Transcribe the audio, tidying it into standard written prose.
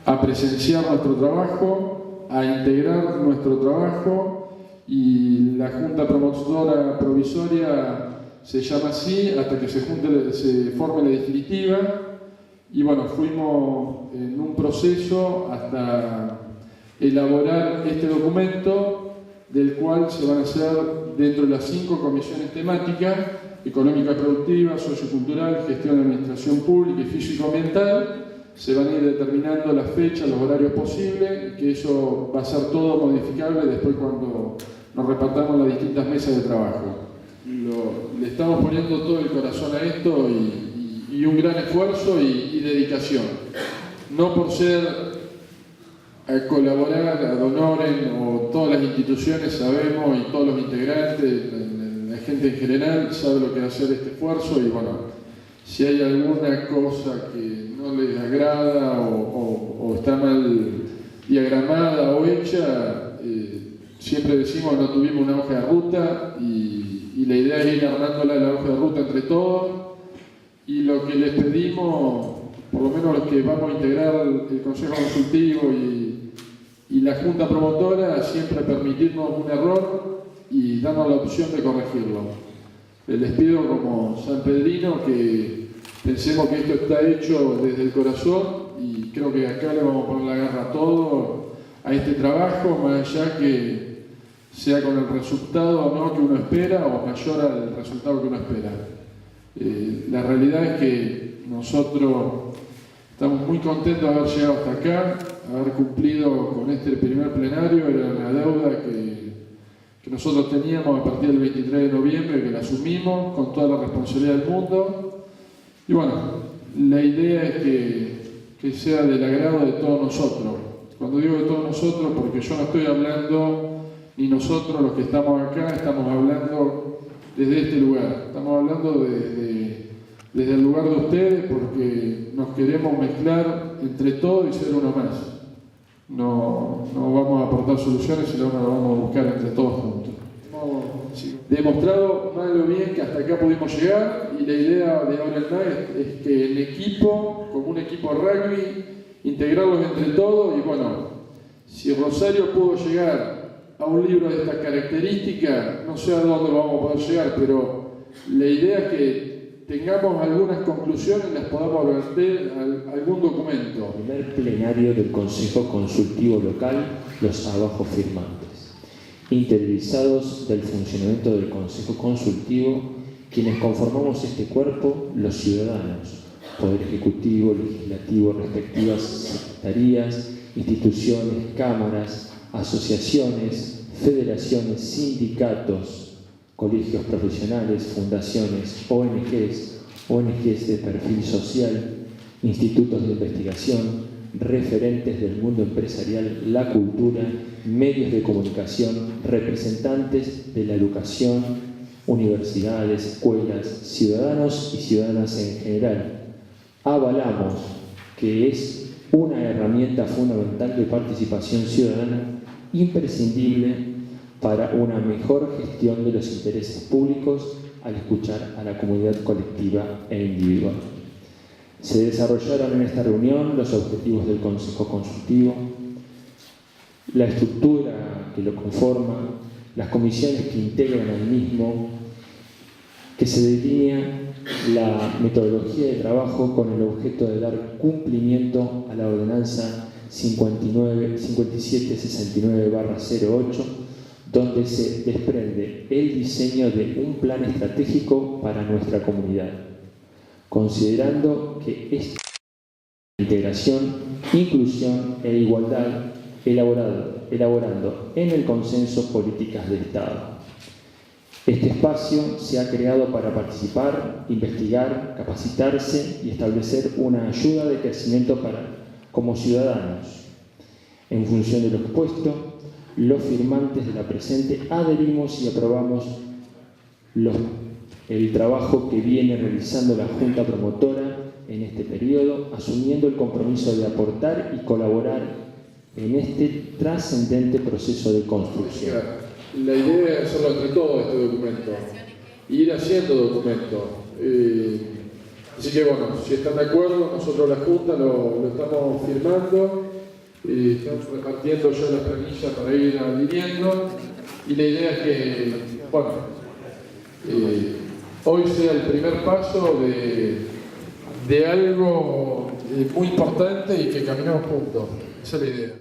a presenciar nuestro trabajo, a integrar nuestro trabajo, y la Junta Promotora Provisoria se llama así hasta que se forme la definitiva. Y bueno, fuimos en un proceso hasta elaborar este documento, del cual se van a hacer dentro de las 5 comisiones temáticas: económica productiva, sociocultural, gestión de administración pública y físico-ambiental. Se van a ir determinando las fechas, los horarios posibles, que eso va a ser todo modificable después cuando nos repartamos las distintas mesas de trabajo. Le estamos poniendo todo el corazón a esto y un gran esfuerzo y dedicación. No por ser a colaborar ad honorem, o todas las instituciones sabemos, y todos los integrantes, la gente en general sabe lo que es hacer este esfuerzo, y bueno, si hay alguna cosa que no les agrada o está mal diagramada o hecha, siempre decimos que no tuvimos una hoja de ruta, y la idea es ir armándola la hoja de ruta entre todos. Y lo que les pedimos, por lo menos los que vamos a integrar el Consejo Consultivo y la Junta Promotora, siempre permitirnos un error y darnos la opción de corregirlo. Les pido como sanpedrino que pensemos que esto está hecho desde el corazón, y creo que acá le vamos a poner la garra a todo a este trabajo, más allá que sea con el resultado o no que uno espera, o mayor al resultado que uno espera. La realidad es que nosotros estamos muy contentos de haber llegado hasta acá, haber cumplido con este primer plenario. Era una deuda que nosotros teníamos a partir del 23 de noviembre, que la asumimos con toda la responsabilidad del mundo. Y bueno, la idea es que sea del agrado de todos nosotros. Cuando digo de todos nosotros, porque yo no estoy hablando, ni nosotros los que estamos acá, estamos hablando desde este lugar. Estamos hablando desde el lugar de ustedes, porque nos queremos mezclar entre todos y ser uno más. No vamos a aportar soluciones, sino que las vamos a buscar entre todos juntos. Hemos demostrado mal o bien que hasta acá pudimos llegar, y la idea de ahora en más es que el equipo, como un equipo de rugby, integrarlos entre todos. Y bueno, si Rosario pudo llegar a un libro de estas características, no sé a dónde vamos a poder llegar, pero la idea es que tengamos algunas conclusiones y las podamos verter a algún documento. Primer plenario del Consejo Consultivo Local, los abajo firmantes. Interiorizados del funcionamiento del Consejo Consultivo, quienes conformamos este cuerpo, los ciudadanos, Poder Ejecutivo, Legislativo, respectivas secretarías, instituciones, cámaras, asociaciones, federaciones, sindicatos, colegios profesionales, fundaciones, ONGs de perfil social, institutos de investigación, referentes del mundo empresarial, la cultura, medios de comunicación, representantes de la educación, universidades, escuelas, ciudadanos y ciudadanas en general. Avalamos que es una herramienta fundamental de participación ciudadana imprescindible para una mejor gestión de los intereses públicos al escuchar a la comunidad colectiva e individual. Se desarrollaron en esta reunión los objetivos del Consejo Consultivo, la estructura que lo conforma, las comisiones que integran al mismo, que se delinea la metodología de trabajo con el objeto de dar cumplimiento a la ordenanza 5769/08, donde se desprende el diseño de un plan estratégico para nuestra comunidad, considerando que esta integración, inclusión e igualdad elaborando en el consenso políticas de Estado. Este espacio se ha creado para participar, investigar, capacitarse y establecer una ayuda de crecimiento como ciudadanos. En función de lo expuesto, los firmantes de la presente adherimos y aprobamos el trabajo que viene realizando la Junta Promotora en este periodo, asumiendo el compromiso de aportar y colaborar en este trascendente proceso de construcción. La idea es hacerlo entre todos este documento, ir haciendo documentos. Así que bueno, si están de acuerdo, nosotros la Junta lo estamos firmando, estamos repartiendo ya las planillas para ir adhiriendo, y la idea es que, bueno, hoy sea el primer paso de algo muy importante y que caminemos juntos. Esa es la idea.